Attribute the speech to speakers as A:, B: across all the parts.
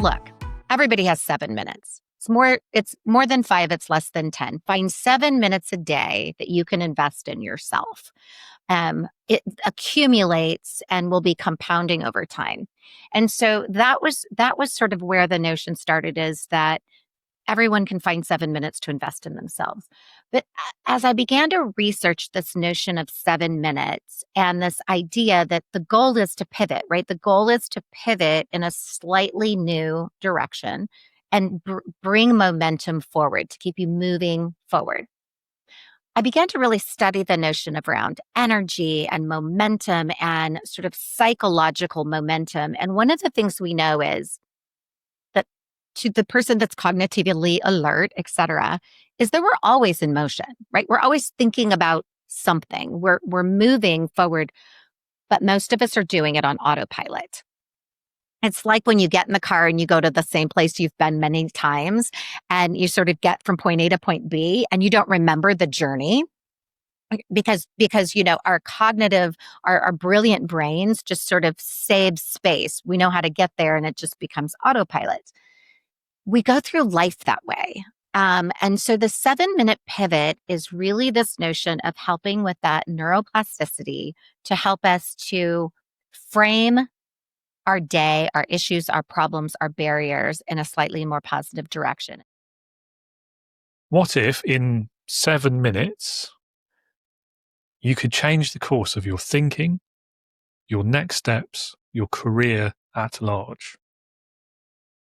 A: look, everybody has 7 minutes. It's more than 5, it's less than 10. Find 7 minutes a day that you can invest in yourself. It accumulates and will be compounding over time. And so that was sort of where the notion started, is that everyone can find 7 minutes to invest in themselves. But as I began to research this notion of 7 minutes and this idea that the goal is to pivot, right? The goal is to pivot in a slightly new direction and bring momentum forward, to keep you moving forward. I began to really study the notion of around energy and momentum and sort of psychological momentum. And one of the things we know is that to the person that's cognitively alert, et cetera, is that we're always in motion, right? We're always thinking about something. We're moving forward, but most of us are doing it on autopilot. It's like when you get in the car and you go to the same place you've been many times, and you sort of get from point A to point B and you don't remember the journey because our cognitive, our brilliant brains just sort of save space. We know how to get there and it just becomes autopilot. We go through life that way. And so the 7-minute pivot is really this notion of helping with that neuroplasticity to help us to frame our day, our issues, our problems, our barriers in a slightly more positive direction.
B: What if in 7 minutes you could change the course of your thinking, your next steps, your career at large?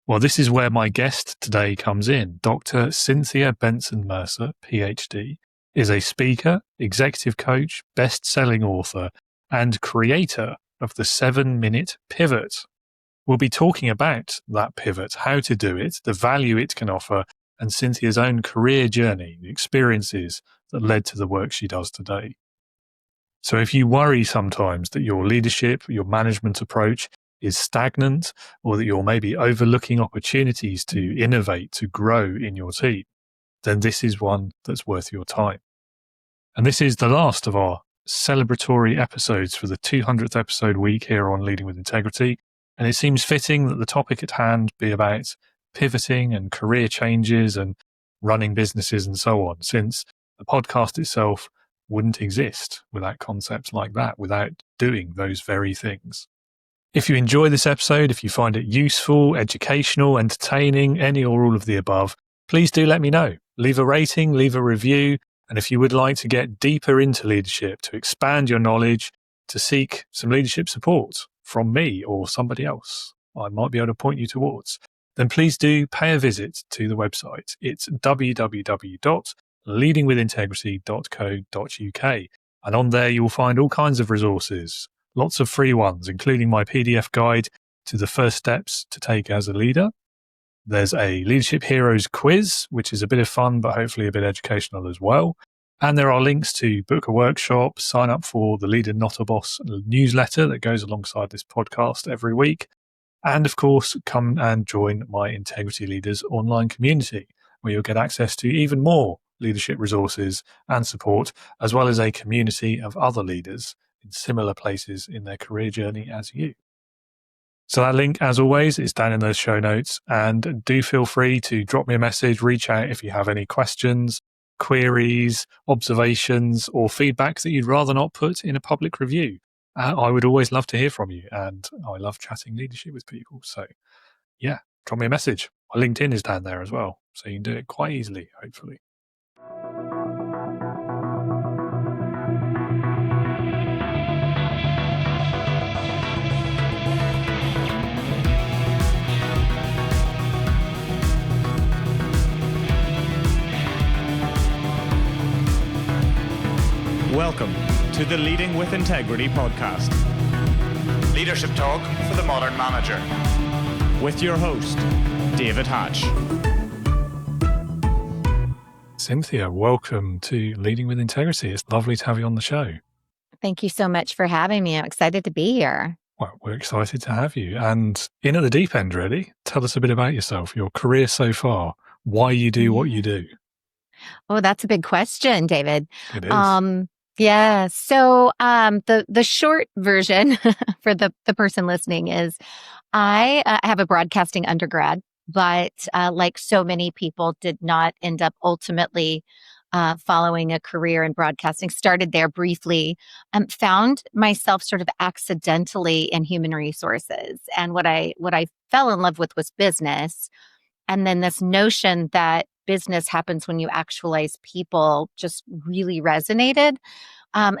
B: Well, this is where my guest today comes in. Dr. Cynthia Bentzen-Mercer, PhD, is a speaker, executive coach, best-selling author, and creator of the 7-minute pivot. We'll be talking about that pivot, how to do it, the value it can offer, and Cynthia's own career journey, the experiences that led to the work she does today. So if you worry sometimes that your leadership, your management approach is stagnant, or that you're maybe overlooking opportunities to innovate, to grow in your team, then this is one that's worth your time. And this is the last of our celebratory episodes for the 200th episode week here on Leading with Integrity. And it seems fitting that the topic at hand be about pivoting and career changes and running businesses and so on, since the podcast itself wouldn't exist without concepts like that, without doing those very things. If you enjoy this episode, if you find it useful, educational, entertaining, any or all of the above, please do let me know. Leave a rating, leave a review. And if you would like to get deeper into leadership, to expand your knowledge, to seek some leadership support from me or somebody else I might be able to point you towards, then please do pay a visit to the website. It's www.leadingwithintegrity.co.uk. And on there, you'll find all kinds of resources, lots of free ones, including my PDF guide to the first steps to take as a leader. There's a Leadership Heroes quiz, which is a bit of fun, but hopefully a bit educational as well. And there are links to book a workshop, sign up for the Leader Not a Boss newsletter that goes alongside this podcast every week. And of course, come and join my Integrity Leaders online community, where you'll get access to even more leadership resources and support, as well as a community of other leaders in similar places in their career journey as you. So that link, as always, is down in those show notes. And do feel free to drop me a message, reach out if you have any questions, queries, observations, or feedback that you'd rather not put in a public review. I would always love to hear from you, and I love chatting leadership with people. So yeah, drop me a message. My LinkedIn is down there as well, so you can do it quite easily, hopefully.
C: Welcome to the Leading with Integrity podcast. Leadership talk for the modern manager. With your host, David Hatch.
B: Cynthia, welcome to Leading with Integrity. It's lovely to have you on the show.
A: Thank you so much for having me. I'm excited to be here.
B: Well, we're excited to have you. And in at the deep end, really, tell us a bit about yourself, your career so far, why you do what you do.
A: Oh, that's a big question, David.
B: It is.
A: Yeah. So the short version for the person listening is I have a broadcasting undergrad, but like so many people, did not end up ultimately following a career in broadcasting. Started there briefly, found myself sort of accidentally in human resources, and what I fell in love with was business. And then this notion that business happens when you actualize people just really resonated.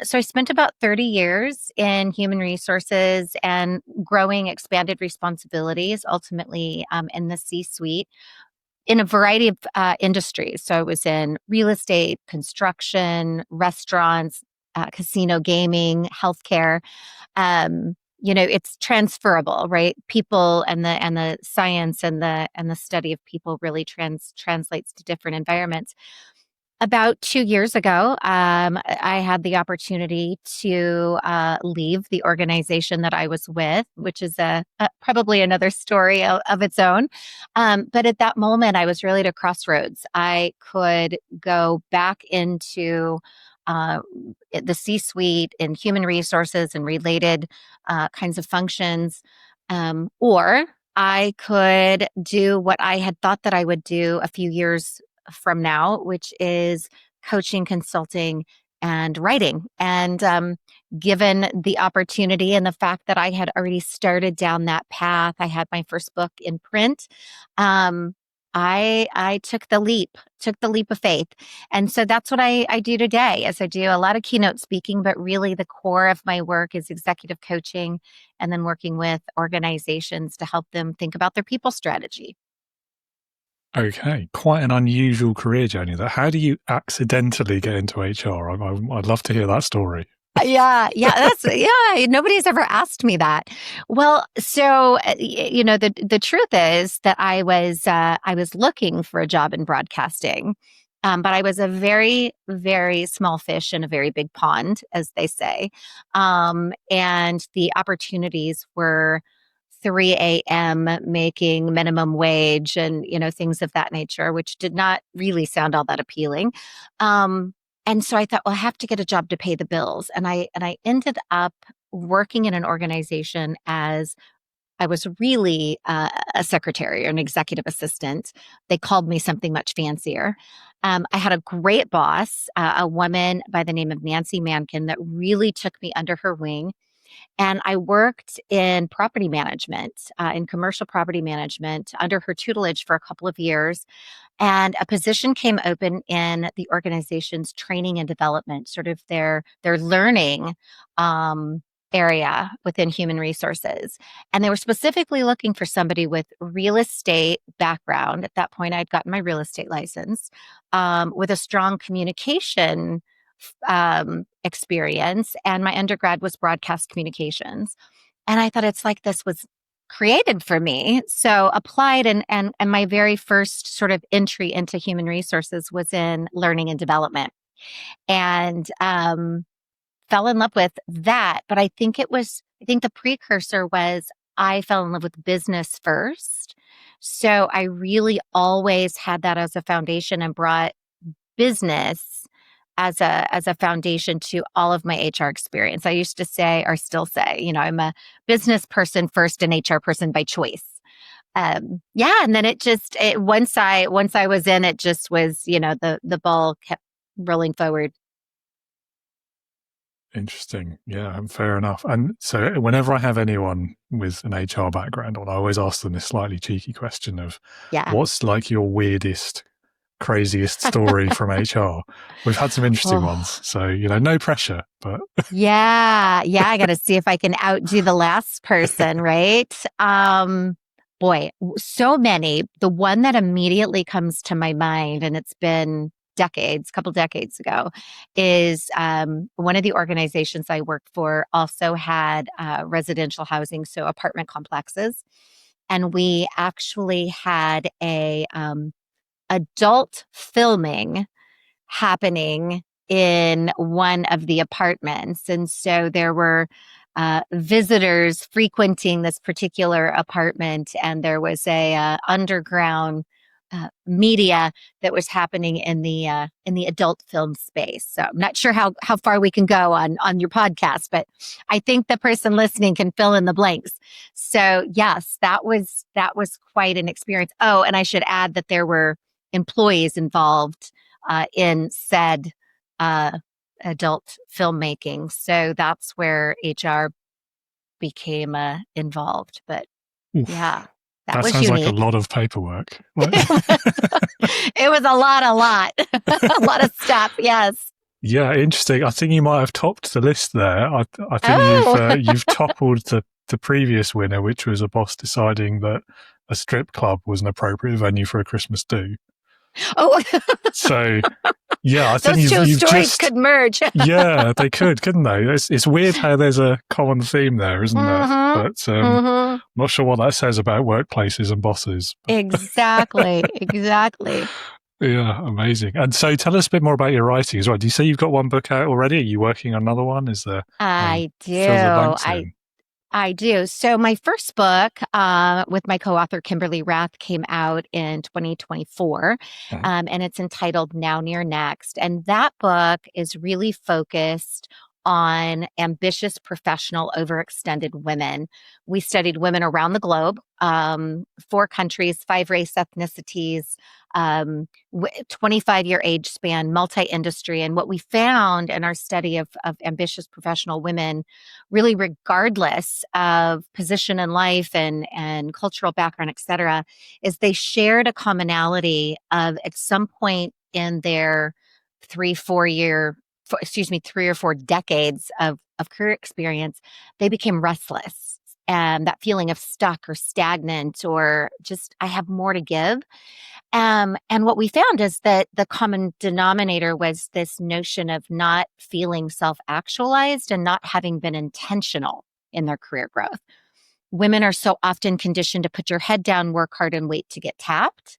A: So I spent about 30 years in human resources and growing expanded responsibilities, ultimately in the C-suite in a variety of industries. So I was in real estate, construction, restaurants, casino gaming, healthcare. It's transferable, right? People and the science and the study of people really translates to different environments. About 2 years ago, I had the opportunity to leave the organization that I was with, which is probably another story of its own. But at that moment, I was really at a crossroads. I could go back into uh, the C-suite in human resources and related kinds of functions, or I could do what I had thought that I would do a few years from now, which is coaching, consulting, and writing. And given the opportunity and the fact that I had already started down that path, I had my first book in print. Um, I took the leap of faith. And so that's what I do today, is I do a lot of keynote speaking, but really the core of my work is executive coaching and then working with organizations to help them think about their people strategy.
B: Okay, quite an unusual career journey. How do you accidentally get into HR? I'd love to hear that story.
A: Yeah. Nobody's ever asked me that. Well, so the truth is that I was looking for a job in broadcasting, but I was a very very small fish in a very big pond, as they say, and the opportunities were 3 a.m. making minimum wage and things of that nature, which did not really sound all that appealing. And so I thought, well, I have to get a job to pay the bills. And I ended up working in an organization as I was really a secretary or an executive assistant. They called me something much fancier. I had a great boss, a woman by the name of Nancy Mankin, that really took me under her wing. And I worked in property management, in commercial property management under her tutelage for a couple of years. And a position came open in the organization's training and development, sort of their learning um, area within human resources. And they were specifically looking for somebody with real estate background. At that point, I'd gotten my real estate license, with a strong communication experience. And my undergrad was broadcast communications. And I thought, it's like this was created for me. So applied, and my very first sort of entry into human resources was in learning and development. And fell in love with that. But I think the precursor was I fell in love with business first. So I really always had that as a foundation and brought business as a foundation to all of my HR experience. I used to say, or still say, I'm a business person first and HR person by choice. And then once I was in, it just was, the ball kept rolling forward.
B: Interesting. Yeah, fair enough. And so whenever I have anyone with an HR background on, I always ask them this slightly cheeky question of,
A: Yeah.
B: what's like your weirdest, craziest story from HR? We've had some interesting
A: Oh,
B: ones. So, no pressure, but
A: yeah. Yeah. I got to see if I can outdo the last person, right? Boy, so many. The one that immediately comes to my mind, and it's been couple decades ago, is one of the organizations I worked for also had residential housing, so apartment complexes. And we actually had a adult filming happening in one of the apartments. And so there were visitors frequenting this particular apartment, and there was a underground media that was happening in the adult film space. So I'm not sure how far we can go on your podcast, but I think the person listening can fill in the blanks. So yes, that was quite an experience. Oh, and I should add that there were employees involved in said adult filmmaking. So that's where HR became involved. But
B: Oof.
A: yeah, that was
B: sounds
A: unique.
B: like a lot of paperwork.
A: It was a lot, a lot of stuff. Yes.
B: Yeah, interesting. I think you might have topped the list there. I think you've toppled the previous winner, which was a boss deciding that a strip club was an appropriate venue for a Christmas do.
A: Oh,
B: so yeah, I think
A: those two
B: you've
A: stories could merge.
B: Yeah, they could, couldn't they? It's weird how there's a common theme there, isn't there? But I'm not sure what that says about workplaces and bosses.
A: Exactly.
B: Yeah, amazing. And so tell us a bit more about your writing as well. Do you say you've got one book out already? Are you working on another one? Is there?
A: I do.
B: Fill the blanks in.
A: I do. So my first book with my co-author, Kimberly Rath, came out in 2024, and it's entitled Now Near Next. And that book is really focused on ambitious, professional, overextended women. We studied women around the globe, 4 countries, 5 race ethnicities, 25-year age span, multi-industry. And what we found in our study of ambitious professional women, really regardless of position in life and cultural background, et cetera, is they shared a commonality of at some point in their 3 or 4 decades of career experience, they became restless. And that feeling of stuck or stagnant or just, I have more to give. And what we found is that the common denominator was this notion of not feeling self-actualized and not having been intentional in their career growth. Women are so often conditioned to put your head down, work hard, and wait to get tapped.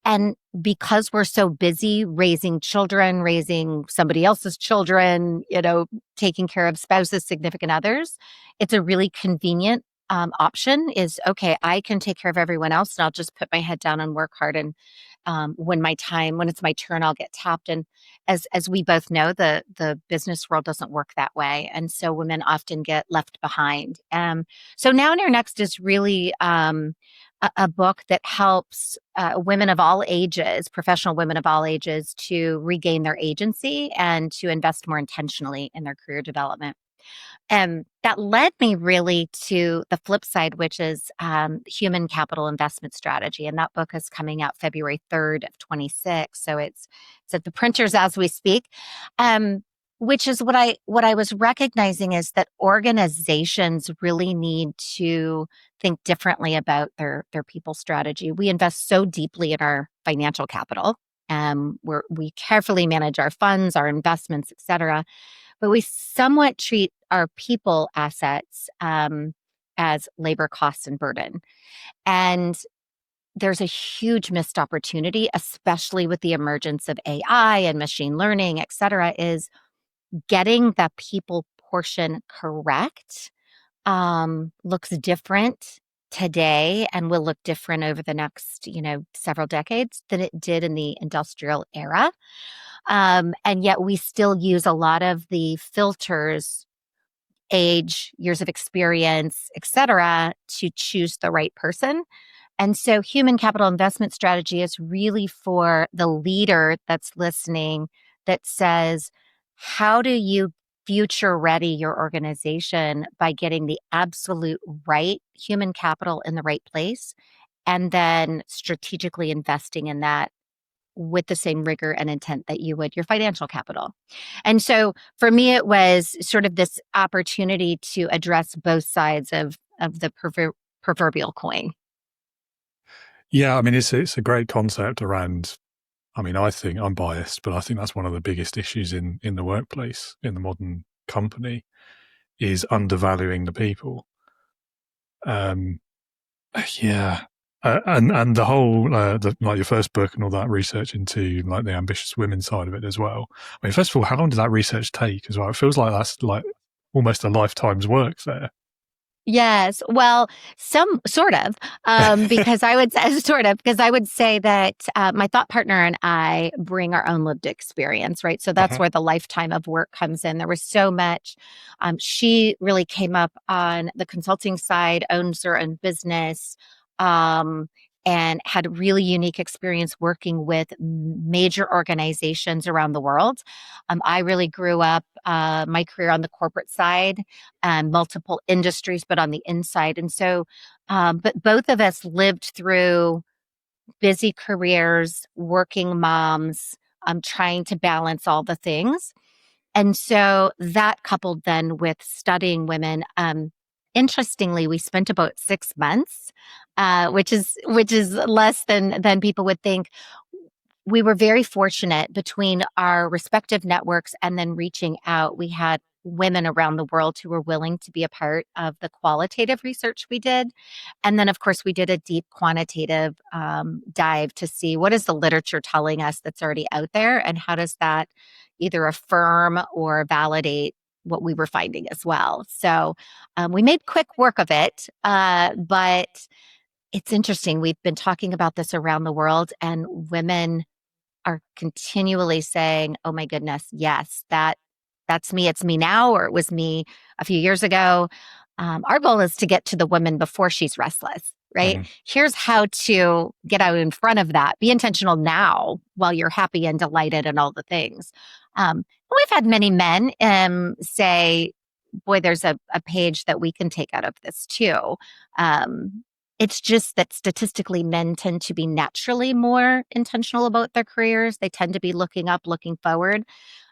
A: And because we're so busy raising children, raising somebody else's children, taking care of spouses, significant others, it's a really convenient option is, okay, I can take care of everyone else and I'll just put my head down and work hard. And when it's my turn, I'll get tapped. And as we both know, the business world doesn't work that way. And so women often get left behind. So Now Near Next is really a book that helps women of all ages, professional women of all ages, to regain their agency and to invest more intentionally in their career development. And that led me really to the flip side, which is human capital investment strategy. And that book is coming out February 3rd of 26. So it's at the printers as we speak. Which is what I was recognizing is that organizations really need to think differently about their people strategy. We invest so deeply in our financial capital. We carefully manage our funds, our investments, et cetera. But we somewhat treat our people assets as labor costs and burden. And there's a huge missed opportunity, especially with the emergence of AI and machine learning, et cetera, is getting the people portion correct looks different today and will look different over the next, several decades than it did in the industrial era. And yet we still use a lot of the filters, age, years of experience, et cetera, to choose the right person. And so human capital investment strategy is really for the leader that's listening that says, how do you future ready your organization by getting the absolute right human capital in the right place and then strategically investing in that with the same rigor and intent that you would your financial capital. And so for me, it was sort of this opportunity to address both sides of the proverbial coin.
B: Yeah, I mean, it's a great concept around, I think I'm biased, but I think that's one of the biggest issues in the workplace, in the modern company, is undervaluing the people. Yeah. And the whole, like your first book and all that research into like the ambitious women side of it as well. I mean, first of all, how long did that research take as well? It feels like that's like almost a lifetime's work there.
A: Yes. Well, some sort of, because I would say, sort of, because I would say that my thought partner and I bring our own lived experience, right? So that's
B: Uh-huh.
A: where the lifetime of work comes in. There was so much. She really came up on the consulting side, owns her own business, um, and had a really unique experience working with major organizations around the world. I really grew up my career on the corporate side, multiple industries, but on the inside. And so, but both of us lived through busy careers, working moms, trying to balance all the things. And so that coupled then with studying women, interestingly, we spent about 6 months, which is less than people would think. We were very fortunate between our respective networks and then reaching out. We had women around the world who were willing to be a part of the qualitative research we did. And then, of course, we did a deep quantitative dive to see what is the literature telling us that's already out there and how does that either affirm or validate what we were finding as well. So we made quick work of it, but it's interesting. We've been talking about this around the world, and women are continually saying, "Oh my goodness, yes, that's me. It's me now, or it was me a few years ago." Our goal is to get to the woman before she's restless, right?
B: Mhm.
A: Here's how to get out in front of that. Be intentional now while you're happy and delighted and all the things. We've had many men say, boy, there's a page that we can take out of this too. It's just that statistically, men tend to be naturally more intentional about their careers. They tend to be looking up, looking forward.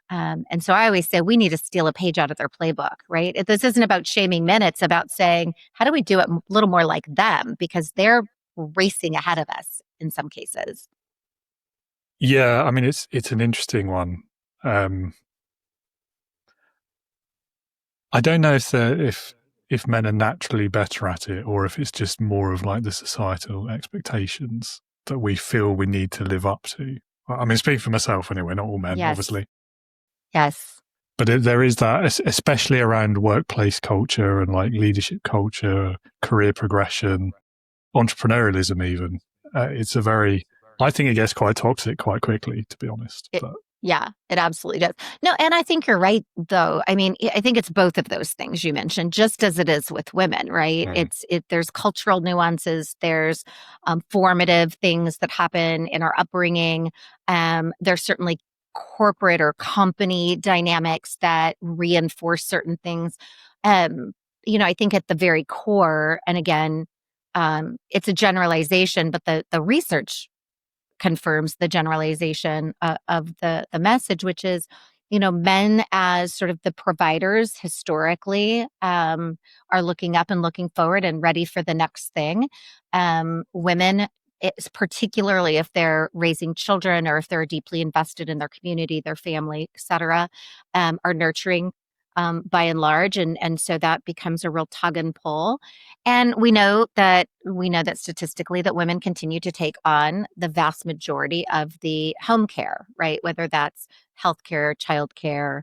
A: And so I always say we need to steal a page out of their playbook, right? This isn't about shaming men. It's about saying, how do we do it a little more like them? Because they're racing ahead of us in some cases.
B: Yeah, I mean it's an interesting one. Um, I don't know if men are naturally better at it, or if it's just more of like the societal expectations that we feel we need to live up to. I mean, speaking for myself anyway, not all men,
A: Yes.
B: obviously.
A: Yes.
B: But there is that, especially around workplace culture and like leadership culture, career progression, entrepreneurialism, even. It's a very, I think it gets quite toxic quite quickly, to be honest.
A: It,
B: But
A: yeah, it absolutely does. No, and I think you're right, though. I mean, I think it's both of those things you mentioned, just as it is with women, right?
B: mm,
A: There's cultural nuances, there's formative things that happen in our upbringing. There's certainly corporate or company dynamics that reinforce certain things. Um, I think at the very core, and again, it's a generalization, but the research confirms the generalization of the message, which is, men as sort of the providers historically are looking up and looking forward and ready for the next thing. Women, it's particularly if they're raising children or if they're deeply invested in their community, their family, et cetera, are nurturing by and large. And so that becomes a real tug and pull. And we know that statistically that women continue to take on the vast majority of the home care, right? Whether that's healthcare, childcare,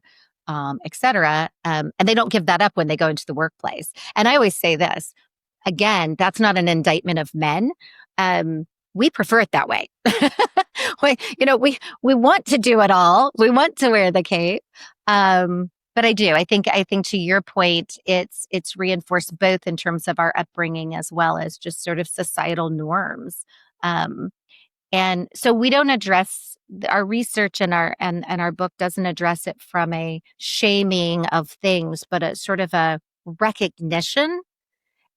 A: et cetera. And they don't give that up when they go into the workplace. And I always say this, again, that's not an indictment of men. We prefer it that way. we want to do it all. We want to wear the cape. But I do. I think to your point, it's reinforced both in terms of our upbringing as well as just sort of societal norms. Um, and so we don't address our research and our book doesn't address it from a shaming of things, but a sort of a recognition.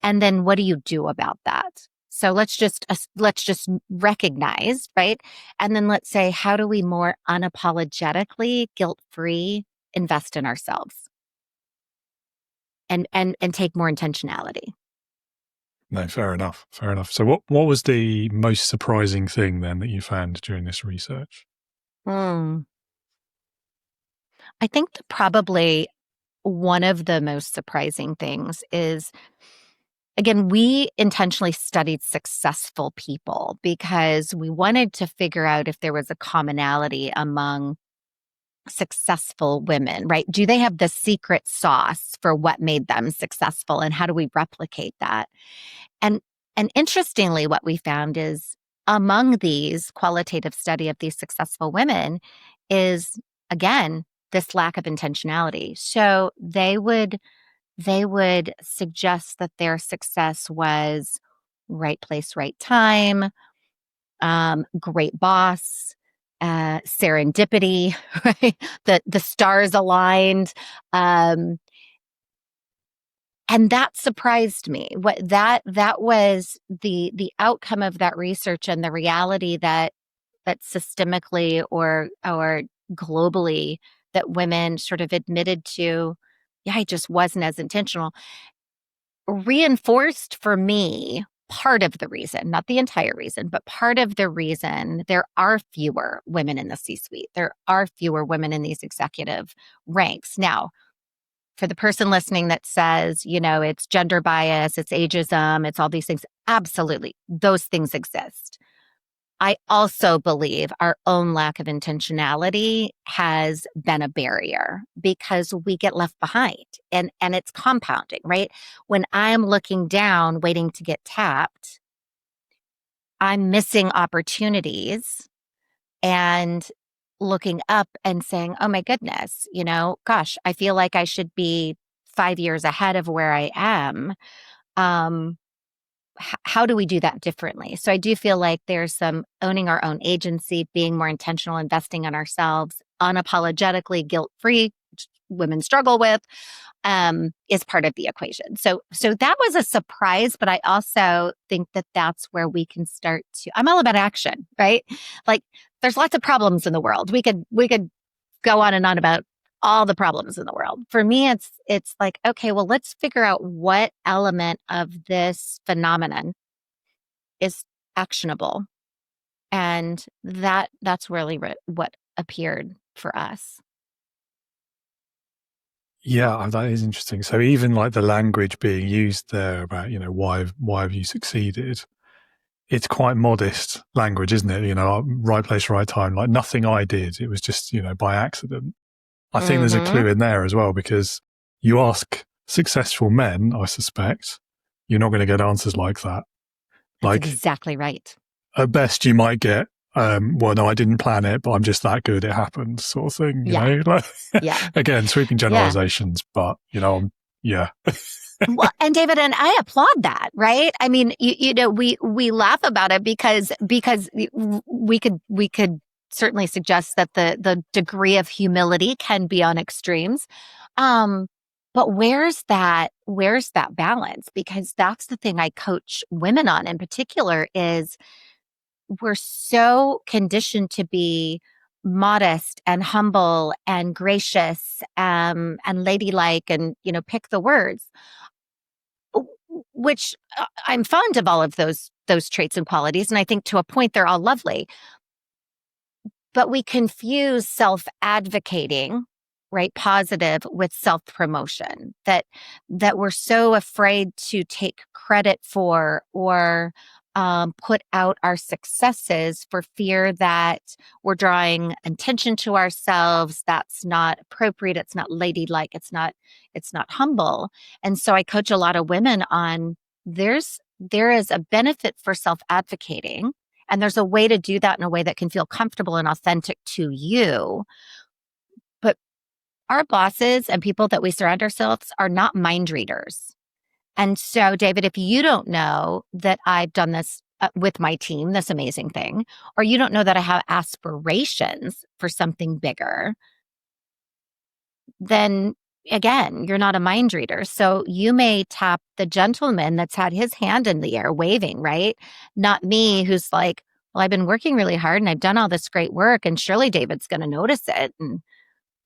A: And then what do you do about that? So let's just recognize, right? And then let's say, how do we more unapologetically, guilt-free invest in ourselves and take more intentionality?
B: no, fair enough. Fair enough. So what was the most surprising thing then that you found during this research?
A: Hmm. I think that probably one of the most surprising things is, again, we intentionally studied successful people because we wanted to figure out if there was a commonality among successful women, right? Do they have the secret sauce for what made them successful, and how do we replicate that? And interestingly, what we found is among these qualitative study of these successful women is, again, this lack of intentionality. So they would suggest that their success was right place, right time, great boss, serendipity, right? The stars aligned. And that surprised me. What that was the outcome of that research, and the reality that systemically or globally, that women sort of admitted to, yeah, I just wasn't as intentional, reinforced for me part of the reason, not the entire reason, but part of the reason there are fewer women in the C-suite. There are fewer women in these executive ranks. Now, for the person listening that says, it's gender bias, it's ageism, it's all these things, absolutely, those things exist. I also believe our own lack of intentionality has been a barrier, because we get left behind, and it's compounding, right? When I'm looking down, waiting to get tapped, I'm missing opportunities, and looking up and saying, oh my goodness, gosh, I feel like I should be 5 years ahead of where I am. How do we do that differently? So I do feel like there's some owning our own agency, being more intentional, investing in ourselves, unapologetically guilt-free, which women struggle with, is part of the equation. So that was a surprise, but I also think that that's where we can start to, I'm all about action, right? Like, there's lots of problems in the world. We could go on and on about all the problems in the world. For me, it's like, okay, well, let's figure out what element of this phenomenon is actionable. And that's really what appeared for us.
B: Yeah, that is interesting. So even like the language being used there about, why have you succeeded? It's quite modest language, isn't it? Right place, right time, like nothing I did. It was just, by accident. I think there's a clue in there as well, because you ask successful men, I suspect, you're not going to get answers like that.
A: That's exactly right.
B: At best, you might get, well, no, I didn't plan it, but I'm just that good. It happened, sort of thing. You know, like,
A: yeah.
B: Again, sweeping generalizations, but yeah.
A: Well, and David, and I applaud that, right? I mean, we laugh about it because we could certainly suggest that the degree of humility can be on extremes. But where's that balance? Because that's the thing I coach women on in particular, is we're so conditioned to be modest and humble and gracious, and ladylike, and, pick the words, which I'm fond of all of those traits and qualities. And I think to a point, they're all lovely. But we confuse self-advocating, right, positive, with self-promotion, that we're so afraid to take credit for or put out our successes for fear that we're drawing attention to ourselves. That's not appropriate. It's not ladylike. It's not humble. And so I coach a lot of women on there is a benefit for self-advocating. And there's a way to do that in a way that can feel comfortable and authentic to you. But our bosses and people that we surround ourselves are not mind readers. And so, David, if you don't know that I've done this with my team, this amazing thing, or you don't know that I have aspirations for something bigger, then again, you're not a mind reader. So you may tap the gentleman that's had his hand in the air waving, right? Not me, who's like, well, I've been working really hard and I've done all this great work, and surely David's going to notice it.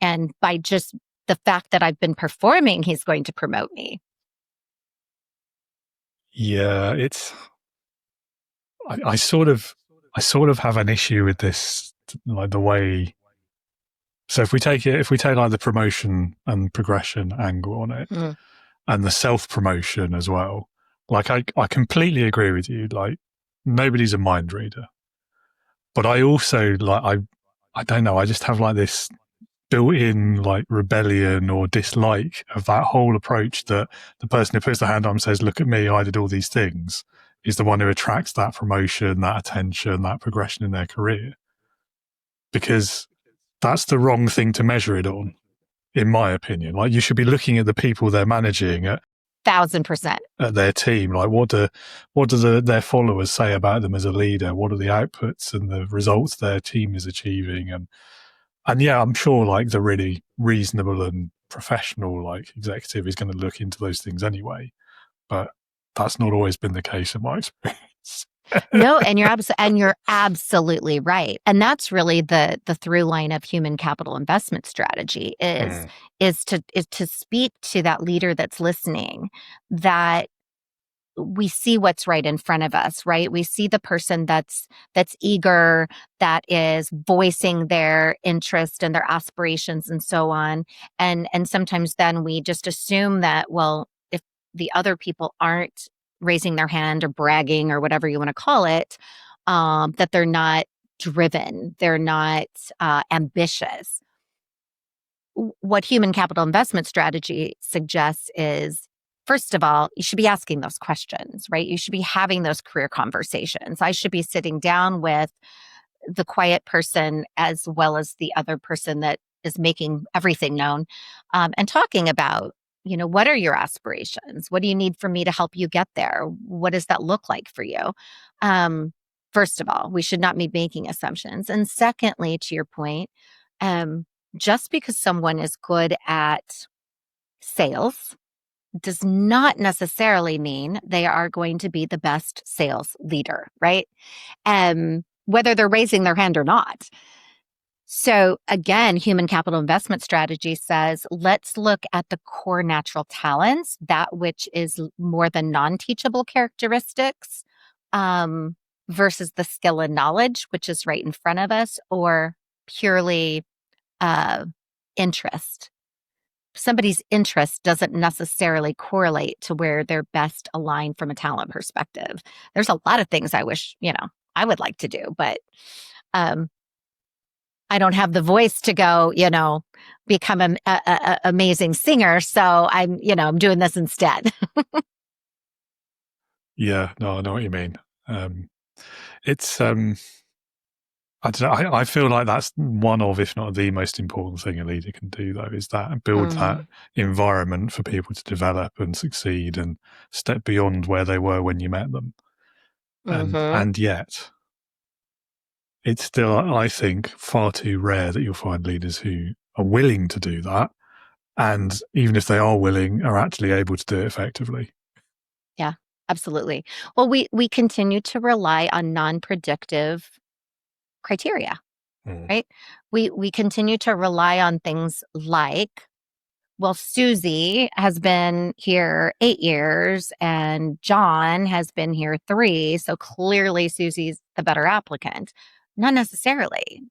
A: And by just the fact that I've been performing, he's going to promote me.
B: Yeah, I sort of have an issue with this, like the way. So if we take like the promotion and progression angle on it, and the self-promotion as well, like I completely agree with you. Like, nobody's a mind reader, but I also, like, I don't know, I just have like this built-in like rebellion or dislike of that whole approach that the person who puts their hand on and says, look at me, I did all these things, is the one who attracts that promotion, that attention, that progression in their career. Because that's the wrong thing to measure it on, in my opinion. Like, you should be looking at the people they're managing, at
A: 1,000%.
B: at their team. Like, what do their followers say about them as a leader? What are the outputs and the results their team is achieving? And yeah, I'm sure like the really reasonable and professional like executive is going to look into those things anyway, but that's not always been the case in my experience.
A: No, and you're absolutely right. And that's really the through line of human capital investment strategy is to speak to that leader that's listening, that we see what's right in front of us, right? We see the person that's eager, that is voicing their interest and their aspirations and so on. And sometimes then we just assume that, well, if the other people aren't raising their hand or bragging or whatever you want to call it, that they're not driven, they're not ambitious. What human capital investment strategy suggests is, first of all, you should be asking those questions, right? You should be having those career conversations. I should be sitting down with the quiet person as well as the other person that is making everything known, and talking about, what are your aspirations? What do you need from me to help you get there? What does that look like for you? First of all, we should not be making assumptions. And secondly, to your point, just because someone is good at sales does not necessarily mean they are going to be the best sales leader, right? Whether they're raising their hand or not. So again, human capital investment strategy says, let's look at the core natural talents, that which is more than non-teachable characteristics, versus the skill and knowledge, which is right in front of us, or purely interest. Somebody's interest doesn't necessarily correlate to where they're best aligned from a talent perspective. There's a lot of things I wish, I would like to do, but I don't have the voice to go, become an amazing singer. So I'm doing this instead.
B: Yeah, no, I know what you mean. It's, I don't know, I feel like that's one of, if not the most important thing a leader can do, though, is that build that environment for people to develop and succeed and step beyond where they were when you met them. And yet, it's still, I think, far too rare that you'll find leaders who are willing to do that. And even if they are willing, are actually able to do it effectively.
A: Yeah, absolutely. Well, we continue to rely on non-predictive criteria, right? We continue to rely on things like, well, Susie has been here 8 years and John has been here 3. So clearly Susie's the better applicant. Not necessarily.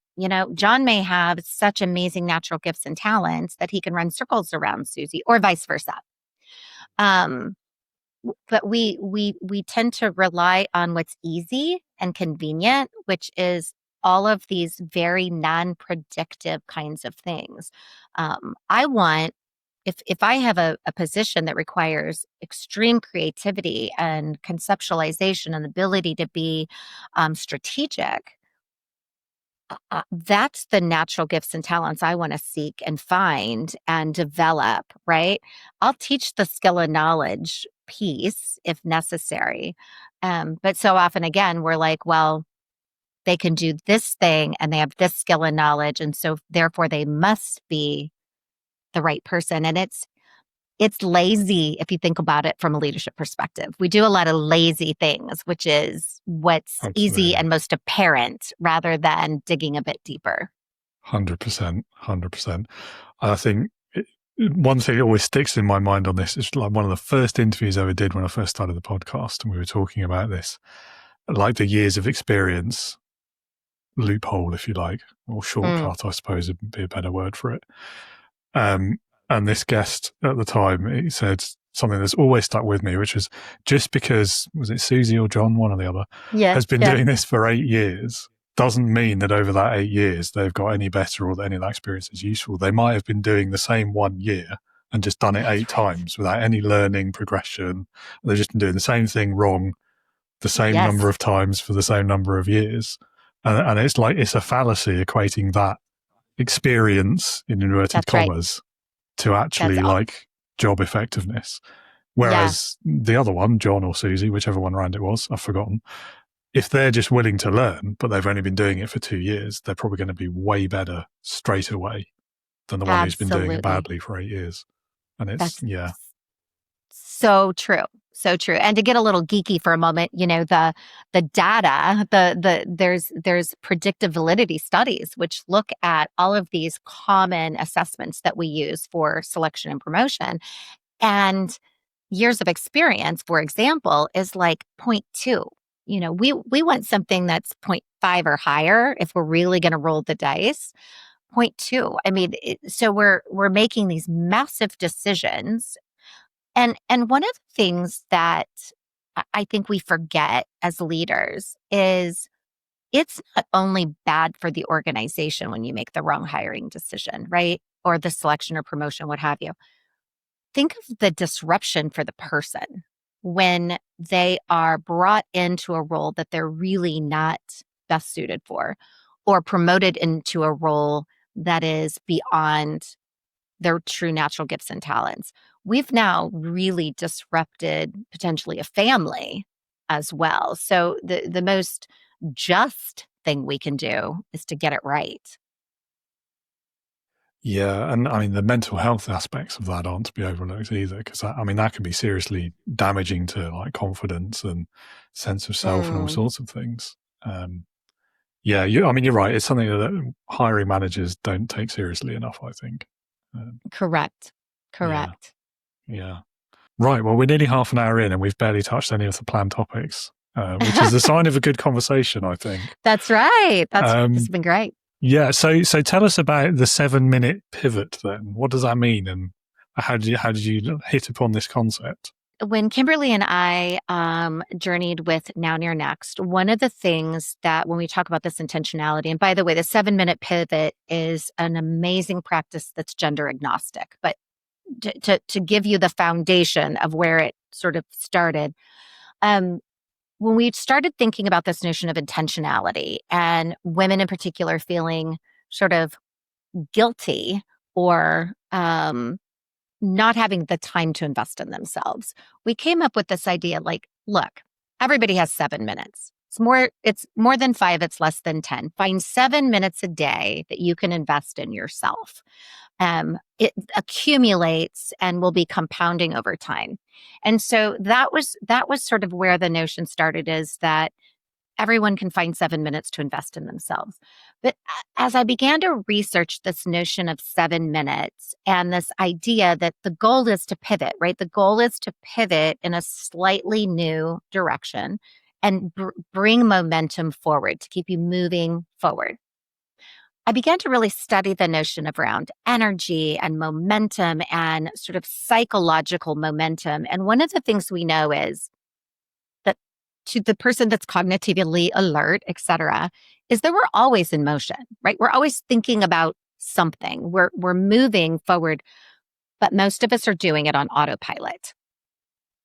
A: John may have such amazing natural gifts and talents that he can run circles around Susie, or vice versa. But we tend to rely on what's easy and convenient, which is all of these very non-predictive kinds of things. I want, if I have a position that requires extreme creativity and conceptualization and ability to be strategic, that's the natural gifts and talents I want to seek and find and develop, right? I'll teach the skill and knowledge piece if necessary. But so often, again, we're like, well, they can do this thing and they have this skill and knowledge. And so therefore they must be the right person. And it's lazy if you think about it from a leadership perspective. We do a lot of lazy things, which is what's easy and most apparent rather than digging a bit deeper.
B: 100%. I think one thing that always sticks in my mind on this is like one of the first interviews I ever did when I first started the podcast, and we were talking about this, like the years of experience loophole, if you like, or shortcut, I suppose would be a better word for it. And this guest at the time, he said something that's always stuck with me, which is, just because, was it Susie or John, one or the other, has been doing this for 8 years, doesn't mean that over that 8 years they've got any better or that any of that experience is useful. They might have been doing the same 1 year and just done it
A: That's
B: 8
A: right.
B: times without any learning progression. They've just been doing the same thing wrong the same number
A: Yes,
B: of times for the same number of years. And it's like, it's a fallacy equating that experience in inverted
A: that's right.
B: commas to
A: That's
B: actually
A: all.
B: like job effectiveness.
A: Yeah,
B: Whereas the other one, John or Susie, whichever one around it was, I've forgotten, if they're just willing to learn, but they've only been doing it for 2 years, they're probably going to be way better straight away than the one who's been doing it
A: absolutely.
B: badly for 8 years. And it's,
A: That's
B: yeah.
A: so true. So true. And to get a little geeky for a moment, the data, there's predictive validity studies which look at all of these common assessments that we use for selection and promotion. And years of experience, for example, is like point 0.2. We want something that's point 0.5 or higher if we're really going to roll the dice. Point 0.2. I mean, so we're making these massive decisions, and one of the things that I think we forget as leaders is it's not only bad for the organization when you make the wrong hiring decision, right? Or the selection or promotion, what have you. Think of the disruption for the person when they are brought into a role that they're really not best suited for, or promoted into a role that is beyond their true natural gifts and talents. We've now really disrupted potentially a family as well. So the most just thing we can do is to get it right.
B: Yeah, and I mean, the mental health aspects of that aren't to be overlooked either, because that can be seriously damaging to like confidence and sense of self and all
A: Mm,
B: sorts of things. Yeah, you're right. It's something that hiring managers don't take seriously enough, I think.
A: correct.
B: Yeah,
A: Correct.
B: yeah. Right. Well, we're nearly half an hour in, and we've barely touched any of the planned topics, which is the sign of a good conversation, I think.
A: That's right. This has
B: Um,
A: been great.
B: yeah. So tell us about the 7-minute pivot. Then, what does that mean, and how did you hit upon this concept?
A: When Kimberly and I journeyed with Now Near Next, one of the things that when we talk about this intentionality, and by the way, the 7-minute pivot is an amazing practice that's gender agnostic, but to give you the foundation of where it sort of started, um, when we started thinking about this notion of intentionality and women in particular feeling sort of guilty or not having the time to invest in themselves, we came up with this idea like, look, everybody has 7 minutes. It's more than 5, it's less than 10. Find 7 minutes a day that you can invest in yourself. It accumulates and will be compounding over time. And so that was sort of where the notion started, is that everyone can find 7 minutes to invest in themselves. But as I began to research this notion of 7 minutes and this idea that the goal is to pivot, right? The goal is to pivot in a slightly new direction and bring momentum forward to keep you moving forward. I began to really study the notion of around energy and momentum and sort of psychological momentum. And one of the things we know is that to the person that's cognitively alert, et cetera, is that we're always in motion, right? We're always thinking about something. We're moving forward, but most of us are doing it on autopilot.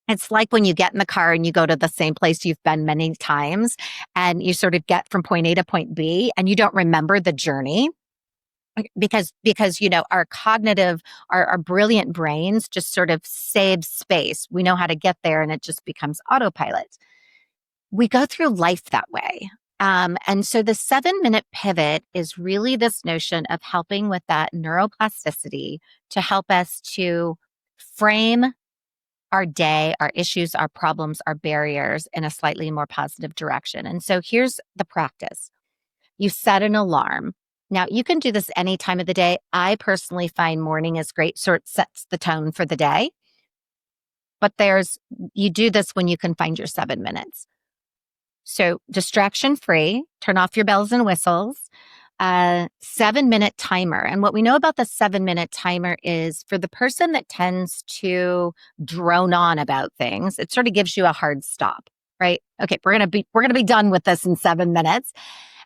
A: It's like when you get in the car and you go to the same place you've been many times and you sort of get from point A to point B and you don't remember the journey because our cognitive, our brilliant brains just sort of save space. We know how to get there and it just becomes autopilot. We go through life that way. And so the 7-minute pivot is really this notion of helping with that neuroplasticity to help us to frame our day, our issues, our problems, our barriers in a slightly more positive direction. And so here's the practice. You set an alarm. Now, you can do this any time of the day. I personally find morning is great, so it sets the tone for the day. But you do this when you can find your 7 minutes. So distraction free, turn off your bells and whistles, 7-minute timer. And what we know about the 7-minute timer is for the person that tends to drone on about things, it sort of gives you a hard stop, right? Okay, we're going to be done with this in 7 minutes.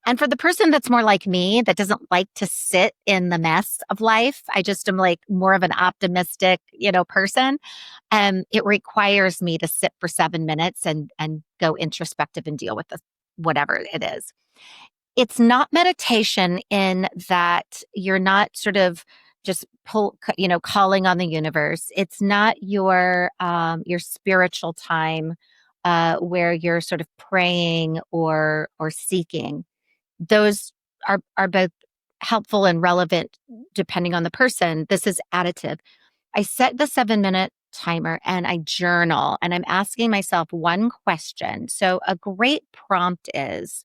A: And for the person that's more like me, that doesn't like to sit in the mess of life, I just am like more of an optimistic, person. It requires me to sit for 7 minutes and go introspective and deal with whatever it is. It's not meditation in that you're not sort of just calling on the universe. It's not your spiritual time where you're sort of praying or seeking. Those are both helpful and relevant depending on the person. This is additive. I set the 7-minute timer and I journal and I'm asking myself one question. So a great prompt is,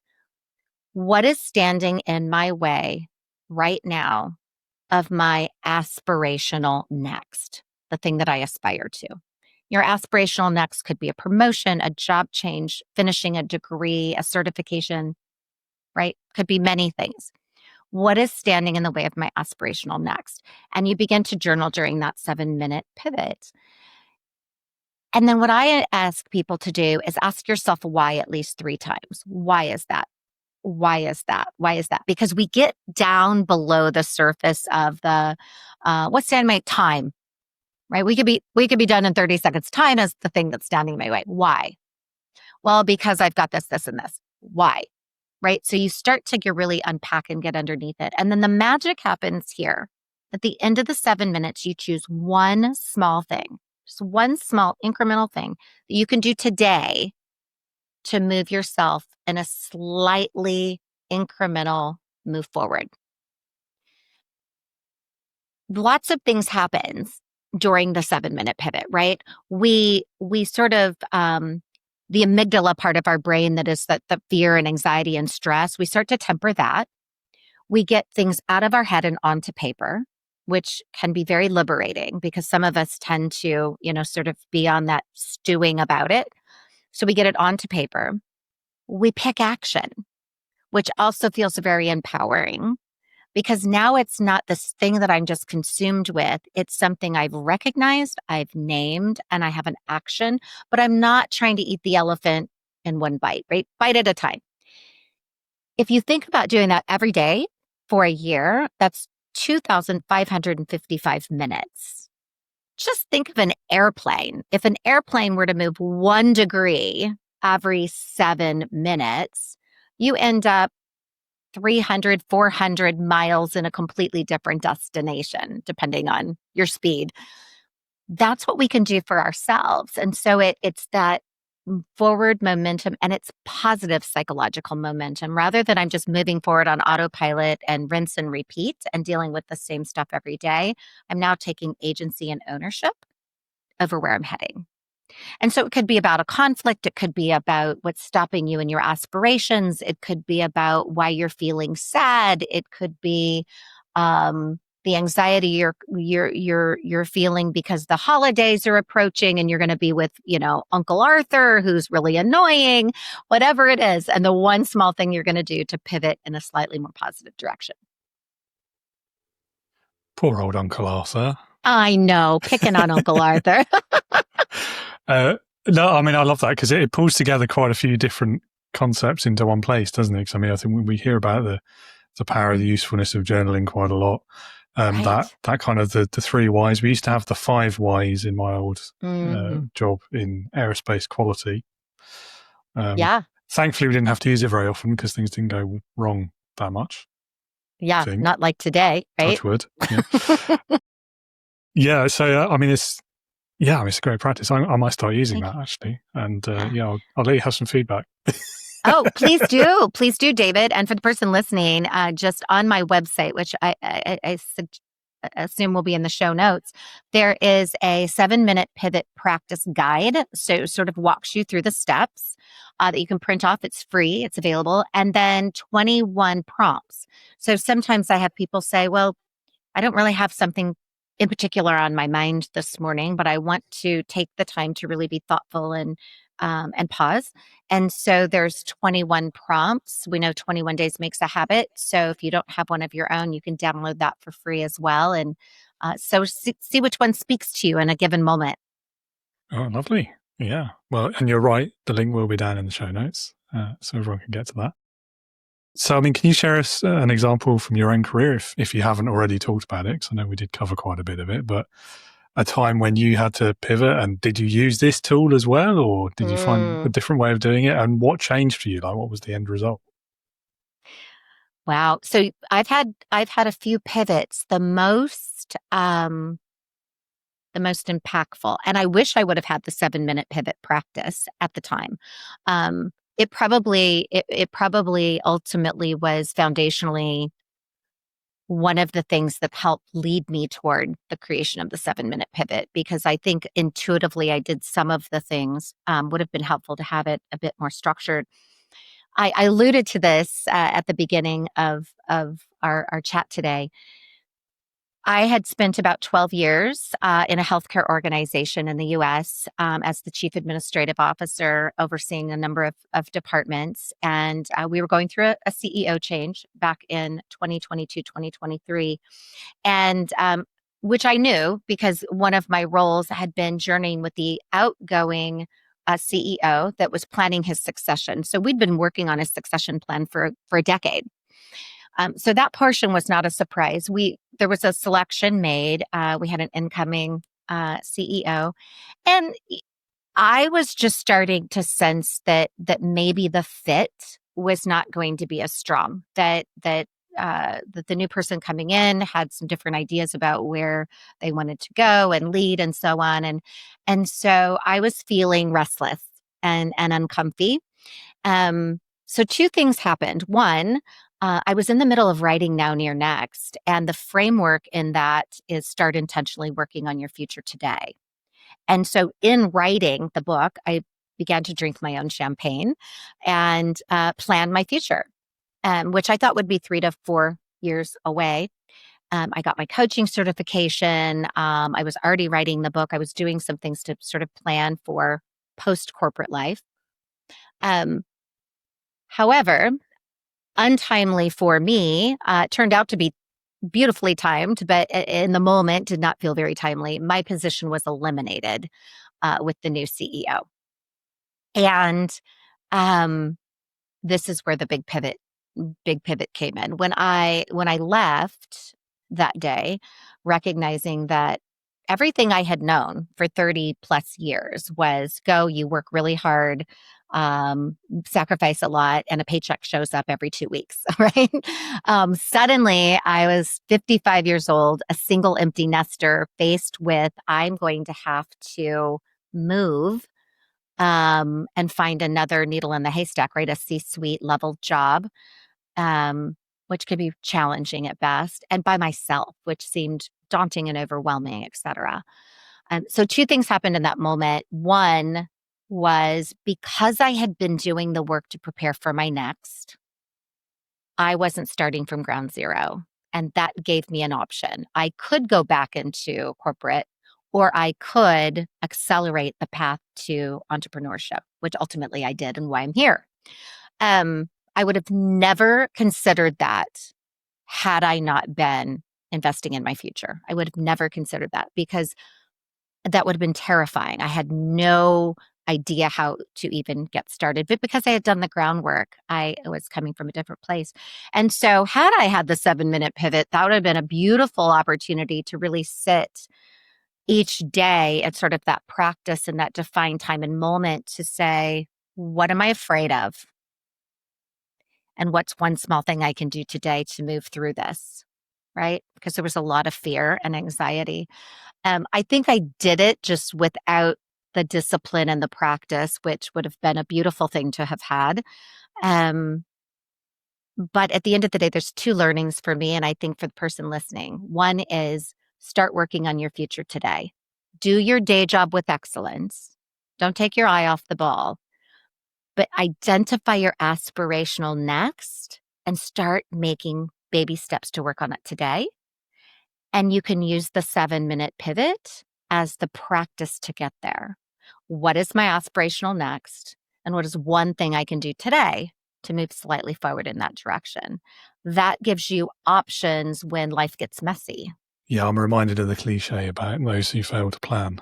A: what is standing in my way right now of my aspirational next, the thing that I aspire to? Your aspirational next could be a promotion, a job change, finishing a degree, a certification, right? Could be many things. What is standing in the way of my aspirational next? And you begin to journal during that 7-minute pivot. And then what I ask people to do is ask yourself why at least 3 times. Why is that? Why is that? Why is that? Because we get down below the surface of the what's standing in my time, right? We could be done in 30 seconds. Time is the thing that's standing in my way. Why? Well, because I've got this, this, and this. Why? Right? So you start to really unpack and get underneath it. And then the magic happens here. At the end of the 7 minutes, you choose one small thing, just one small incremental thing that you can do today to move yourself in a slightly incremental move forward. Lots of things happen during the 7-minute pivot, right? We sort of, the amygdala part of our brain that is the fear and anxiety and stress, we start to temper that. We get things out of our head and onto paper, which can be very liberating because some of us tend to, sort of be on that stewing about it. So we get it onto paper. We pick action, which also feels very empowering because now it's not this thing that I'm just consumed with. It's something I've recognized, I've named, and I have an action, but I'm not trying to eat the elephant in one bite, right? Bite at a time. If you think about doing that every day for a year, that's 2,555 minutes. Just think of an airplane. If an airplane were to move 1 degree every 7 minutes, you end up 300, 400 miles in a completely different destination, depending on your speed. That's what we can do for ourselves. And so it's that forward momentum and it's positive psychological momentum rather than I'm just moving forward on autopilot and rinse and repeat and dealing with the same stuff every day. I'm now taking agency and ownership over where I'm heading. And so it could be about a conflict. It could be about what's stopping you in your aspirations. It could be about why you're feeling sad. It could be the anxiety you're feeling because the holidays are approaching and you're going to be with, Uncle Arthur, who's really annoying, whatever it is. And the one small thing you're going to do to pivot in a slightly more positive direction.
B: Poor old Uncle Arthur.
A: I know, picking on Uncle Arthur.
B: No, I mean, I love that because it pulls together quite a few different concepts into one place, doesn't it? 'Cause I think when we hear about the power of the usefulness of journaling quite a lot,
A: Right.
B: that kind of the 3 whys. We used to have the 5 whys in my old job in aerospace quality.
A: Yeah.
B: Thankfully, we didn't have to use it very often because things didn't go wrong that much.
A: Yeah. Not like today, right?
B: Touch wood. Yeah. Yeah. So, it's a great practice. I might start using that actually. And I'll let you have some feedback.
A: Oh, please do. Please do, David. And for the person listening, just on my website, which I assume will be in the show notes, there is a 7-minute pivot practice guide. So it sort of walks you through the steps that you can print off. It's free. It's available. And then 21 prompts. So sometimes I have people say, well, I don't really have something in particular on my mind this morning, but I want to take the time to really be thoughtful and pause. And so there's 21 prompts. We know 21 days makes a habit. So if you don't have one of your own, you can download that for free as well. And so see which one speaks to you in a given moment.
B: Oh, lovely. Yeah. Well, and you're right. The link will be down in the show notes, so everyone can get to that. So, I mean, can you share us an example from your own career if you haven't already talked about it? Because I know we did cover quite a bit of it, but a time when you had to pivot, and did you use this tool as well, or did you find a different way of doing it? And what changed for you? Like, what was the end result?
A: Wow. So I've had a few pivots. The most impactful, and I wish I would have had the 7-minute pivot practice at the time. It probably ultimately was foundationally one of the things that helped lead me toward the creation of the 7-minute pivot, because I think intuitively I did some of the things. Would have been helpful to have it a bit more structured. I alluded to this at the beginning of our chat today. I had spent about 12 years in a healthcare organization in the US as the chief administrative officer, overseeing a number of departments. And we were going through a CEO change back in 2022, 2023. And which I knew because one of my roles had been journeying with the outgoing CEO that was planning his succession. So we'd been working on a succession plan for a decade. So that portion was not a surprise. There was a selection made. We had an incoming CEO, and I was just starting to sense that maybe the fit was not going to be as strong. That the new person coming in had some different ideas about where they wanted to go and lead and so on, and so I was feeling restless and uncomfy. So two things happened. One, I was in the middle of writing Now Near Next, and the framework in that is start intentionally working on your future today. And so in writing the book, I began to drink my own champagne and plan my future, which I thought would be 3 to 4 years away. I got my coaching certification. I was already writing the book. I was doing some things to sort of plan for post corporate life. However, untimely for me, turned out to be beautifully timed, but in the moment did not feel very timely. My position was eliminated with the new CEO. And this is where the big pivot came in. When I left that day, recognizing that everything I had known for 30 plus years was go, you work really hard, sacrifice a lot, and a paycheck shows up every 2 weeks, right? Suddenly, I was 55 years old, a single empty nester, faced with I'm going to have to move and find another needle in the haystack, right? A C-suite level job, which could be challenging at best, and by myself, which seemed daunting and overwhelming, et cetera. So two things happened in that moment. One was because I had been doing the work to prepare for my next, I wasn't starting from ground zero. And that gave me an option. I could go back into corporate, or I could accelerate the path to entrepreneurship, which ultimately I did and why I'm here. I would have never considered that had I not been investing in my future. I would have never considered that because that would have been terrifying. I had no idea how to even get started, but because I had done the groundwork, I was coming from a different place. And so had I had the 7-minute pivot, that would have been a beautiful opportunity to really sit each day at sort of that practice and that defined time and moment to say, what am I afraid of? And what's one small thing I can do today to move through this, right? Because there was a lot of fear and anxiety. I think I did it just without the discipline and the practice, which would have been a beautiful thing to have had. But at the end of the day, there's two learnings for me, and I think for the person listening. One is start working on your future today. Do your day job with excellence. Don't take your eye off the ball, but identify your aspirational next and start making baby steps to work on it today. And you can use the 7-minute pivot as the practice to get there. What is my aspirational next? And what is one thing I can do today to move slightly forward in that direction? That gives you options when life gets messy.
B: Yeah, I'm reminded of the cliche about those who fail to plan.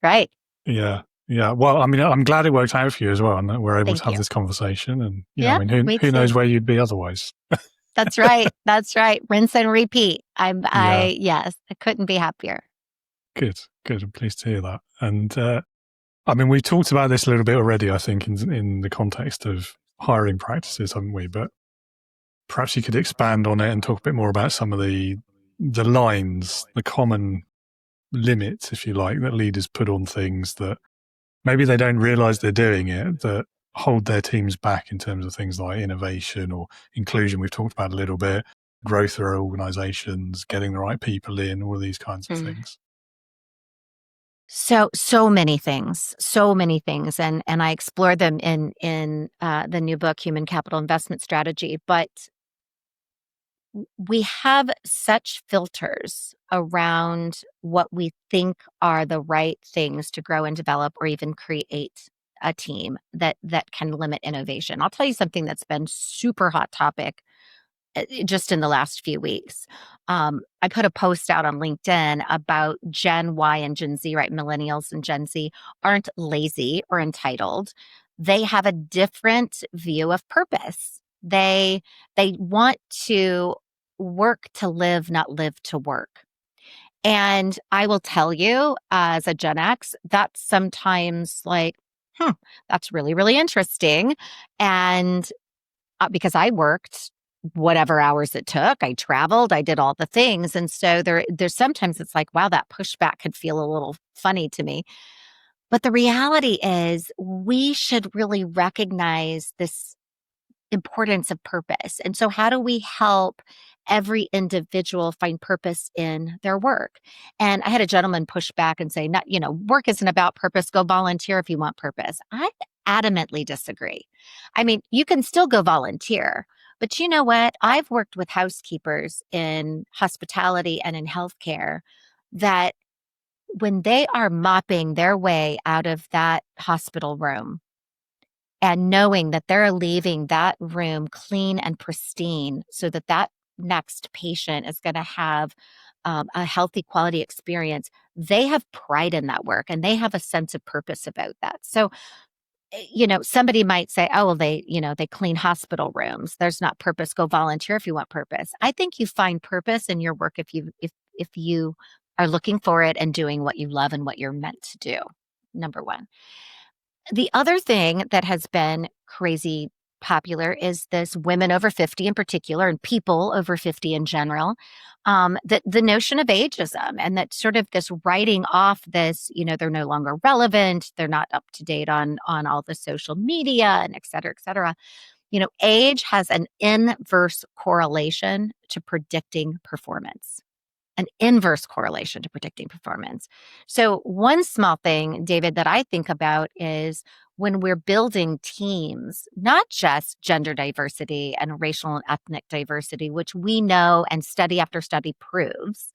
A: Right.
B: Yeah. Yeah. Well, I mean, I'm glad it worked out for you as well, and that we're able to
A: Thank
B: have
A: you.
B: this conversation. And I
A: Yeah,
B: mean,
A: me
B: who
A: too.
B: knows where you'd be otherwise?
A: That's right. That's right. Rinse and repeat.
B: Yeah.
A: Yes, I couldn't be happier.
B: Good. I'm pleased to hear that. And I mean, we've talked about this a little bit already, I think, in the context of hiring practices, haven't we? But perhaps you could expand on it and talk a bit more about some of the lines, the common limits, if you like, that leaders put on things that maybe they don't realize they're doing it, that hold their teams back in terms of things like innovation or inclusion. We've talked about a little bit, growth of organizations, getting the right people in, all of these kinds of things.
A: So many things, and I explore them in the new book, Human Capital Investment Strategy. But we have such filters around what we think are the right things to grow and develop, or even create a team that can limit innovation. I'll tell you something that's been super hot topic just in the last few weeks. I put a post out on LinkedIn about Gen Y and Gen Z, right? Millennials and Gen Z aren't lazy or entitled. They have a different view of purpose. They want to work to live, not live to work. And I will tell you, as a Gen X, that's sometimes like, that's really, really interesting. And because I worked whatever hours it took, I traveled, I did all the things. And so there's sometimes it's like, wow, that pushback could feel a little funny to me. But the reality is we should really recognize this importance of purpose. And so how do we help every individual find purpose in their work? And I had a gentleman push back and say, not, work isn't about purpose. Go volunteer if you want purpose. I adamantly disagree. I mean, you can still go volunteer, but you know what? I've worked with housekeepers in hospitality and in healthcare that when they are mopping their way out of that hospital room, and knowing that they're leaving that room clean and pristine so that that next patient is going to have a healthy quality experience, they have pride in that work and they have a sense of purpose about that. So, somebody might say, oh, well, they clean hospital rooms. There's not purpose. Go volunteer if you want purpose. I think you find purpose in your work if you are looking for it and doing what you love and what you're meant to do. Number one. The other thing that has been crazy popular is this women over 50 in particular, and people over 50 in general, the notion of ageism, and that sort of this writing off this, they're no longer relevant, they're not up to date on all the social media, and et cetera, et cetera. Age has an inverse correlation to predicting performance. An inverse correlation to predicting performance. So one small thing, David, that I think about is when we're building teams, not just gender diversity and racial and ethnic diversity, which we know and study after study proves,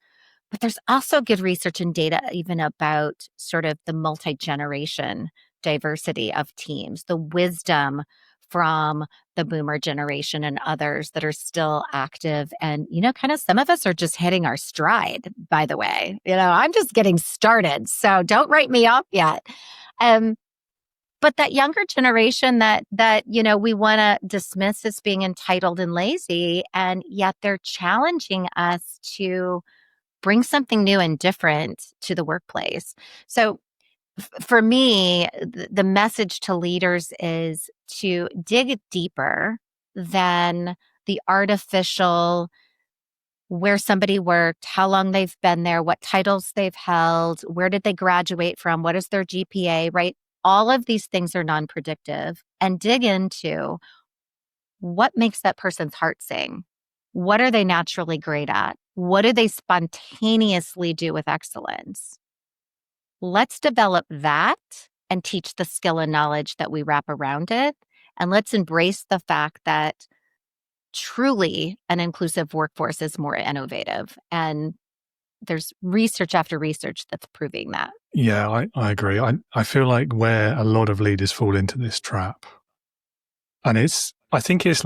A: but there's also good research and data even about sort of the multi-generation diversity of teams, the wisdom from the boomer generation and others that are still active. And, kind of some of us are just hitting our stride, by the way. I'm just getting started, so don't write me off yet. But that younger generation that we want to dismiss as being entitled and lazy, and yet they're challenging us to bring something new and different to the workplace. So for me, the message to leaders is to dig deeper than the artificial where somebody worked, how long they've been there, what titles they've held, where did they graduate from, what is their GPA, right? All of these things are non-predictive, and dig into what makes that person's heart sing. What are they naturally great at? What do they spontaneously do with excellence? Let's develop that and teach the skill and knowledge that we wrap around it. And let's embrace the fact that truly an inclusive workforce is more innovative. And there's research after research that's proving that.
B: Yeah, I agree. I feel like where a lot of leaders fall into this trap, and I think it's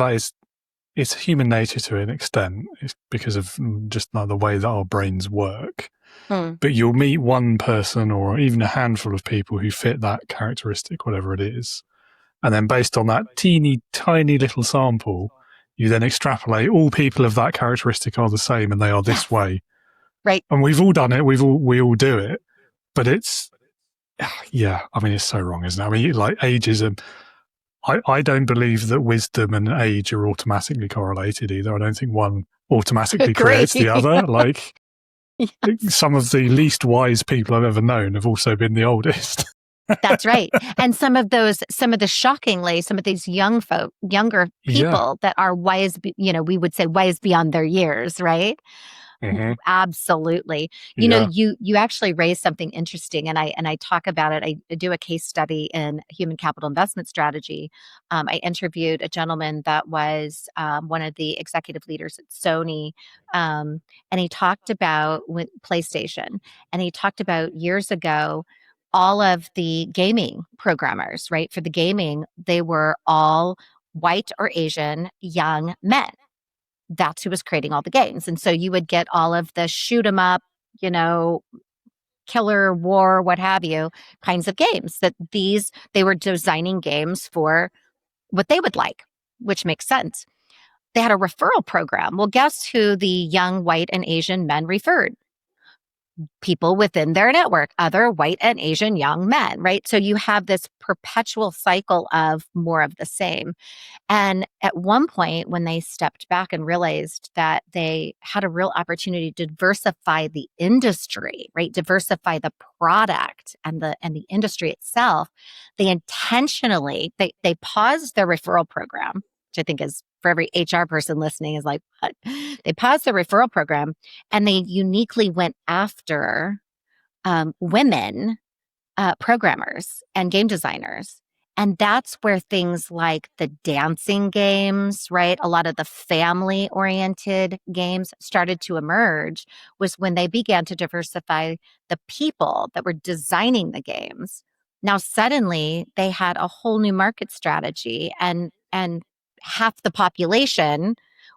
B: it's human nature to an extent. It's because of just like the way that our brains work. But you'll meet one person or even a handful of people who fit that characteristic, whatever it is. And then based on that teeny tiny little sample, you then extrapolate all people of that characteristic are the same and they are this way.
A: Right.
B: And we've all done it. We all do it. But it's, yeah, I mean, it's so wrong, isn't it? I mean, like ageism, I don't believe that wisdom and age are automatically correlated either. I don't think one automatically creates the other. Like, yes. Some of the least wise people I've ever known have also been the oldest.
A: That's right. And some of these younger people that are wise, we would say wise beyond their years, right? Mm-hmm. Absolutely. You actually raised something interesting, and I talk about it. I do a case study in human capital investment strategy. I interviewed a gentleman that was one of the executive leaders at Sony, and he talked about PlayStation, and he talked about years ago, all of the gaming programmers, right? For the gaming, they were all white or Asian young men. That's who was creating all the games. And so you would get all of the shoot 'em up, killer, war, what have you, kinds of games they were designing games for what they would like, which makes sense. They had a referral program. Well, guess who the young white and Asian men referred? People within their network, other white and Asian young men, right? So you have this perpetual cycle of more of the same. And at one point, when they stepped back and realized that they had a real opportunity to diversify the industry, right? Diversify the product and the industry itself, they intentionally, they paused their referral program, which I think is for every HR person listening is like, what? They paused their referral program and they uniquely went after women programmers and game designers. And that's where things like the dancing games, right? A lot of the family-oriented games started to emerge was when they began to diversify the people that were designing the games. Now, suddenly, they had a whole new market strategy and half the population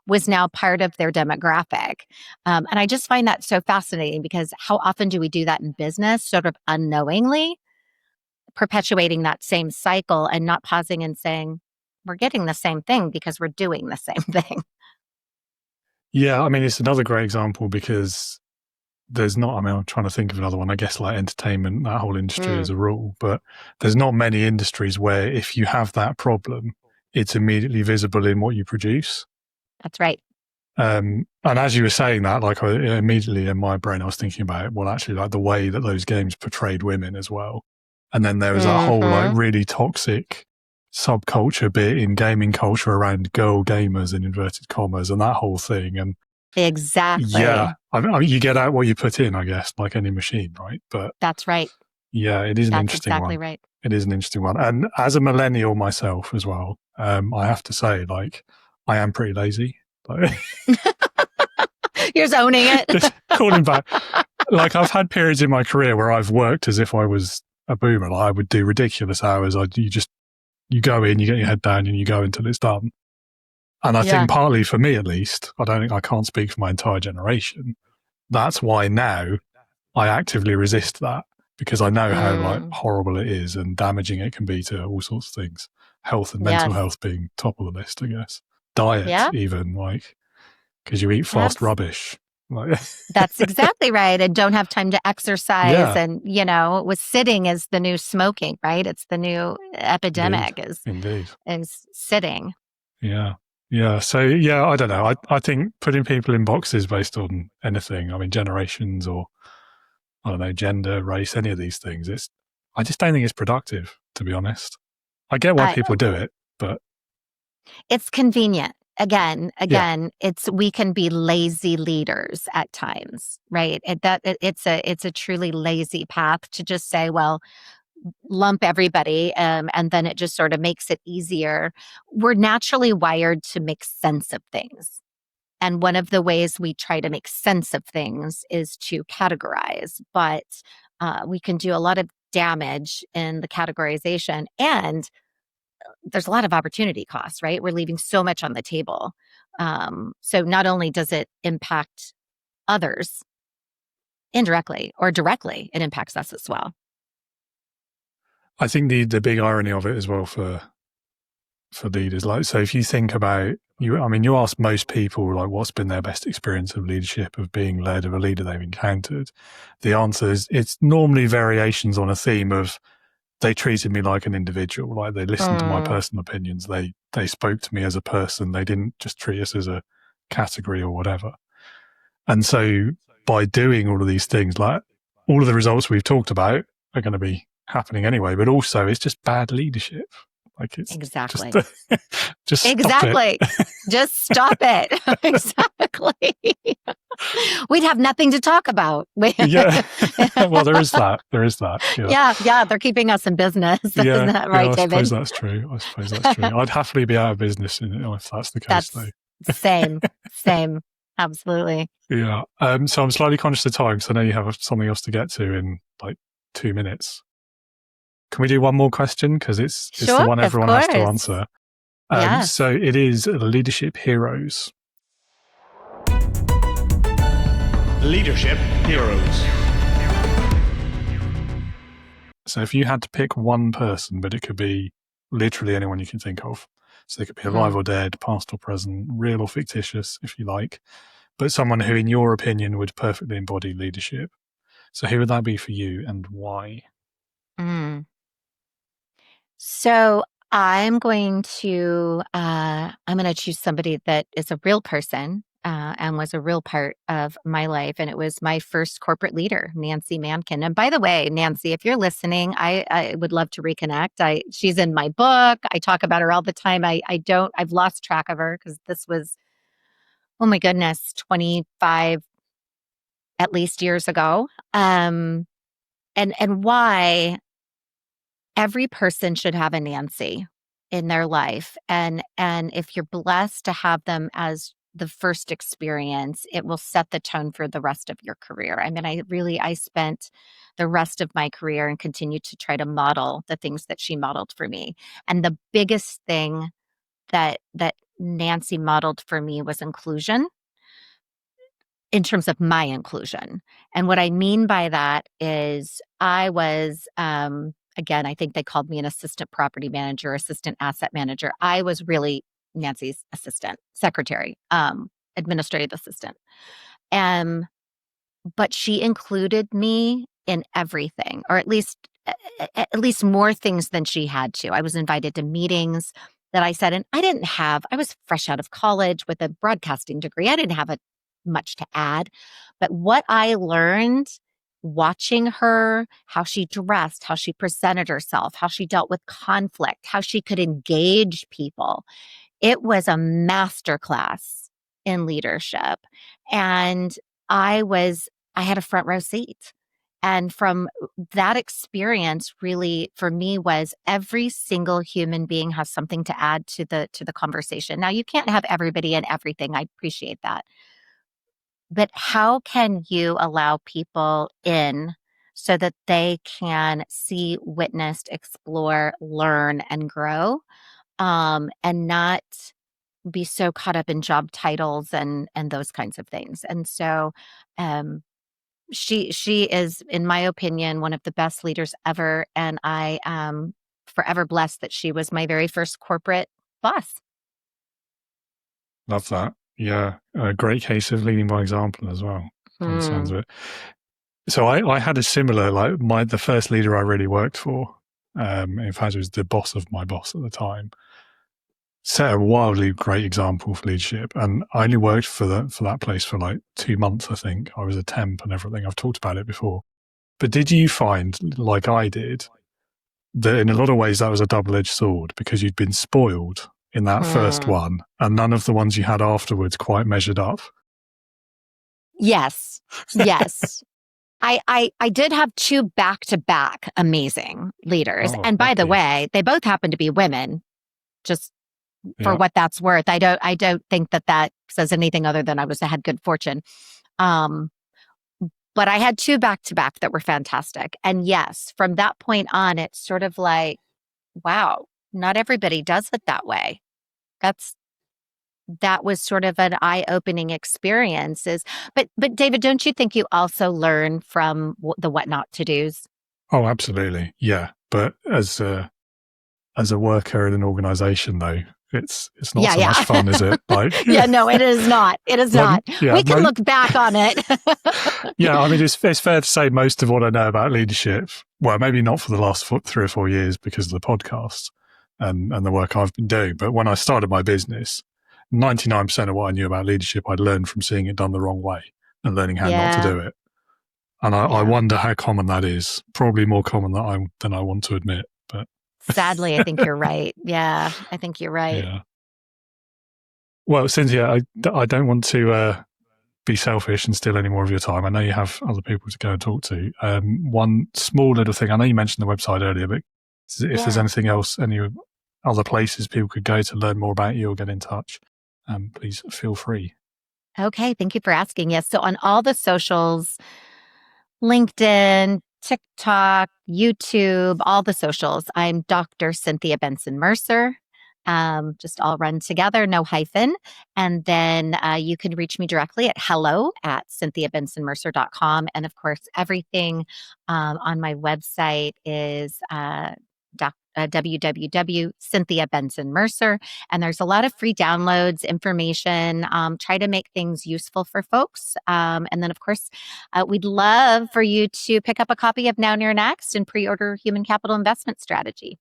A: was now part of their demographic. And I just find that so fascinating because how often do we do that in business, sort of unknowingly? Perpetuating that same cycle and not pausing and saying, we're getting the same thing because we're doing the same thing.
B: Yeah, I mean, it's another great example because I'm trying to think of another one, I guess like entertainment, that whole industry as a rule, but there's not many industries where if you have that problem, it's immediately visible in what you produce.
A: That's right.
B: And as you were saying that, like immediately in my brain, I was thinking about, well, actually like the way that those games portrayed women as well. And then there was that whole like really toxic subculture bit in gaming culture around girl gamers in inverted commas and that whole thing. And
A: exactly.
B: Yeah. I mean, you get out what you put in, I guess, like any machine, right? But
A: that's right.
B: Yeah, it is an interesting one.
A: That's exactly right.
B: It is an interesting one. And as a millennial myself as well, I have to say, like, I am pretty lazy. Like,
A: you're just owning it.
B: Just calling back. Like, I've had periods in my career where I've worked as if I was a boomer. Like, I would do ridiculous hours. You go in, you get your head down, and you go until it's done. And I think partly for me, at least, I can't speak for my entire generation. That's why now I actively resist that because I know how like horrible it is and damaging it can be to all sorts of things. Health and mental health being top of the list, I guess. Diet, even, like, because you eat fast rubbish. Like,
A: that's exactly right. And don't have time to exercise. And, with sitting is the new smoking, right? It's the new epidemic
B: Indeed.
A: is sitting.
B: Yeah. Yeah. So, yeah, I don't know. I think putting people in boxes based on anything, I mean, generations or, I don't know, gender, race, any of these things, I just don't think it's productive, to be honest. I get why people do it, but
A: it's convenient. Again, we can be lazy leaders at times, right? It's a truly lazy path to just say, well, lump everybody, and then it just sort of makes it easier. We're naturally wired to make sense of things. And one of the ways we try to make sense of things is to categorize, but we can do a lot of damage in the categorization. And there's a lot of opportunity costs, right? We're leaving so much on the table. So not only does it impact others indirectly or directly, it impacts us as well.
B: I think the big irony of it as well for leaders, like, so if you think about you ask most people, like, what's been their best experience of leadership, of being led, of a leader they've encountered, the answer is it's normally variations on a theme of they treated me like an individual, like they listened to my personal opinions, they spoke to me as a person, they didn't just treat us as a category or whatever. And so by doing all of these things, like all of the results we've talked about are going to be happening anyway, but also it's just bad leadership. Like it's
A: exactly.
B: Just stop
A: exactly.
B: it.
A: Just stop it. Exactly. We'd have nothing to talk about.
B: Yeah. Well, there is that.
A: Yeah. They're keeping us in business. Isn't that right,
B: I
A: David?
B: suppose that's true. I'd happily be out of business if that's the case, though.
A: Same. Absolutely.
B: Yeah. So I'm slightly conscious of time because I know you have something else to get to in like 2 minutes. Can we do one more question? Because it's the one everyone has to answer.
A: Yes.
B: So it is leadership heroes.
C: Leadership heroes.
B: So if you had to pick one person, but it could be literally anyone you can think of. So they could be alive or dead, past or present, real or fictitious, if you like, but someone who, in your opinion, would perfectly embody leadership. So who would that be for you and why?
A: So I'm going to choose somebody that is a real person and was a real part of my life. And it was my first corporate leader, Nancy Mankin. And by the way, Nancy, if you're listening, I would love to reconnect. She's in my book. I talk about her all the time. I've lost track of her because this was, oh my goodness, 25 at least years ago. And why every person should have a Nancy in their life. And if you're blessed to have them as the first experience, it will set the tone for the rest of your career. I mean, I spent the rest of my career and continue to try to model the things that she modeled for me. And the biggest thing that Nancy modeled for me was inclusion, in terms of my inclusion. And what I mean by that is I was, again, I think they called me an assistant property manager, assistant asset manager. I was really Nancy's assistant, secretary, administrative assistant. But she included me in everything, or at least more things than she had to. I was invited to meetings that I said, and I was fresh out of college with a broadcasting degree. I didn't have much to add. But what I learned watching her, how she dressed, how she presented herself, how she dealt with conflict, how she could engage people, it was a masterclass in leadership. And I had a front row seat. And from that experience, really, for me, was every single human being has something to add to the conversation. Now, you can't have everybody and everything. I appreciate that. But how can you allow people in so that they can see, witness, explore, learn, and grow, and not be so caught up in job titles and those kinds of things? And so, she is, in my opinion, one of the best leaders ever, and I am forever blessed that she was my very first corporate boss.
B: Love that. Yeah, a great case of leading by example as well, by the sounds of it. So I had a similar, like the first leader I really worked for, in fact, it was the boss of my boss at the time, set a wildly great example for leadership. And I only worked for that place for like 2 months, I think. I was a temp and everything. I've talked about it before. But did you find, like I did, that in a lot of ways that was a double-edged sword because you'd been spoiled in that first one and none of the ones you had afterwards quite measured up?
A: Yes. I did have 2 back-to-back amazing leaders. And by the way, they both happen to be women, just for what that's worth. I don't think that says anything other than I had good fortune. But I had 2 back-to-back that were fantastic. And yes, from that point on, it's sort of like, wow, Not everybody does it that way. That was sort of an eye-opening experience. But David, don't you think you also learn from the what not to do's?
B: Oh, absolutely. Yeah. But as a worker in an organization, though, it's not so much fun, is it? Like,
A: yeah, no, it is not. It is not.
B: Yeah,
A: we can look back on it.
B: Yeah, I mean, it's fair to say most of what I know about leadership, well, maybe not for the last 3 or 4 years because of the podcast and the work I've been doing. But when I started my business, 99% of what I knew about leadership, I'd learned from seeing it done the wrong way and learning how not to do it. And I wonder how common that is. Probably more common than I want to admit. But
A: sadly, I think you're right. Yeah, I think you're right.
B: Yeah. Well, Cynthia, I don't want to be selfish and steal any more of your time. I know you have other people to go and talk to. One small little thing, I know you mentioned the website earlier, but if there's anything else, any other places people could go to learn more about you or get in touch, please feel free.
A: Okay, thank you for asking. Yes, so on all the socials, LinkedIn, TikTok, YouTube, all the socials, I'm Dr. Cynthia Bentzen-Mercer. Just all run together, no hyphen. And then you can reach me directly at hello@cynthiabensenmercer.com. And of course, everything on my website is www.cynthiabensenmercer. And there's a lot of free downloads, information, try to make things useful for folks. And then, of course, we'd love for you to pick up a copy of Now Near Next and pre-order Human Capital Investment Strategy.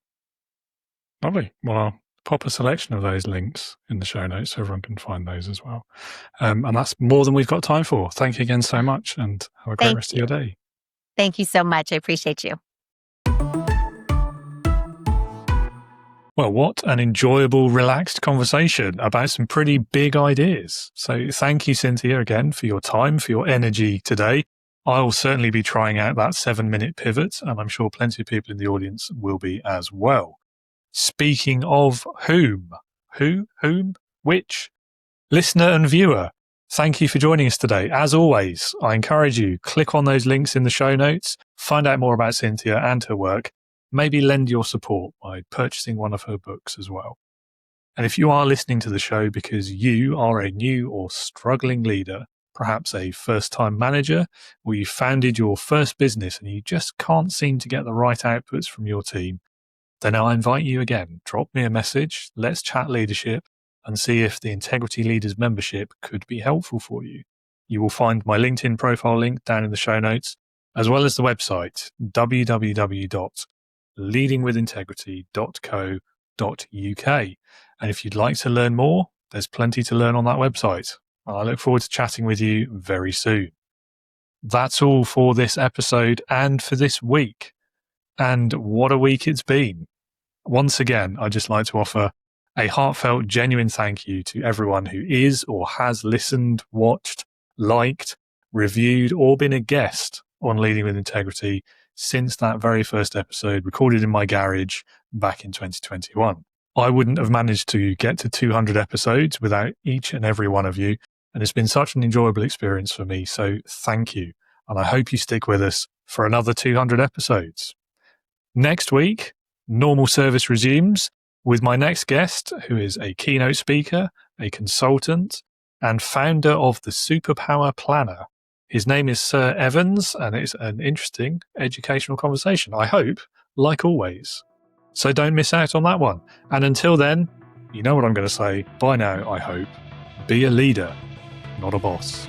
B: Lovely. Well, pop a selection of those links in the show notes so everyone can find those as well. And that's more than we've got time for. Thank you again so much and have a great rest of your day.
A: Thank you so much. I appreciate you.
B: Well, what an enjoyable, relaxed conversation about some pretty big ideas. So thank you, Cynthia, again for your time, for your energy today. I will certainly be trying out that 7-minute pivot, and I'm sure plenty of people in the audience will be as well. Speaking of whom, which? Listener and viewer, thank you for joining us today. As always, I encourage you, click on those links in the show notes, find out more about Cynthia and her work, maybe lend your support by purchasing one of her books as well. And if you are listening to the show because you are a new or struggling leader, perhaps a first-time manager, or you founded your first business and you just can't seem to get the right outputs from your team, then I invite you again, drop me a message, let's chat leadership, and see if the Integrity Leaders membership could be helpful for you. You will find my LinkedIn profile link down in the show notes, as well as the website, www.leadingwithintegrity.co.uk. And if you'd like to learn more, there's plenty to learn on that website. I look forward to chatting with you very soon. That's all for this episode and for this week. And what a week it's been. Once again, I'd just like to offer a heartfelt, genuine thank you to everyone who is or has listened, watched, liked, reviewed, or been a guest on Leading with Integrity since that very first episode recorded in my garage back in 2021. I wouldn't have managed to get to 200 episodes without each and every one of you, and it's been such an enjoyable experience for me, so thank you, and I hope you stick with us for another 200 episodes. Next week, normal service resumes with my next guest, who is a keynote speaker, a consultant, and founder of the Superpower Planner. His name is Sir Evans, and it's an interesting educational conversation, I hope, like always. So don't miss out on that one. And until then, you know what I'm going to say. Bye now, I hope. Be a leader, not a boss.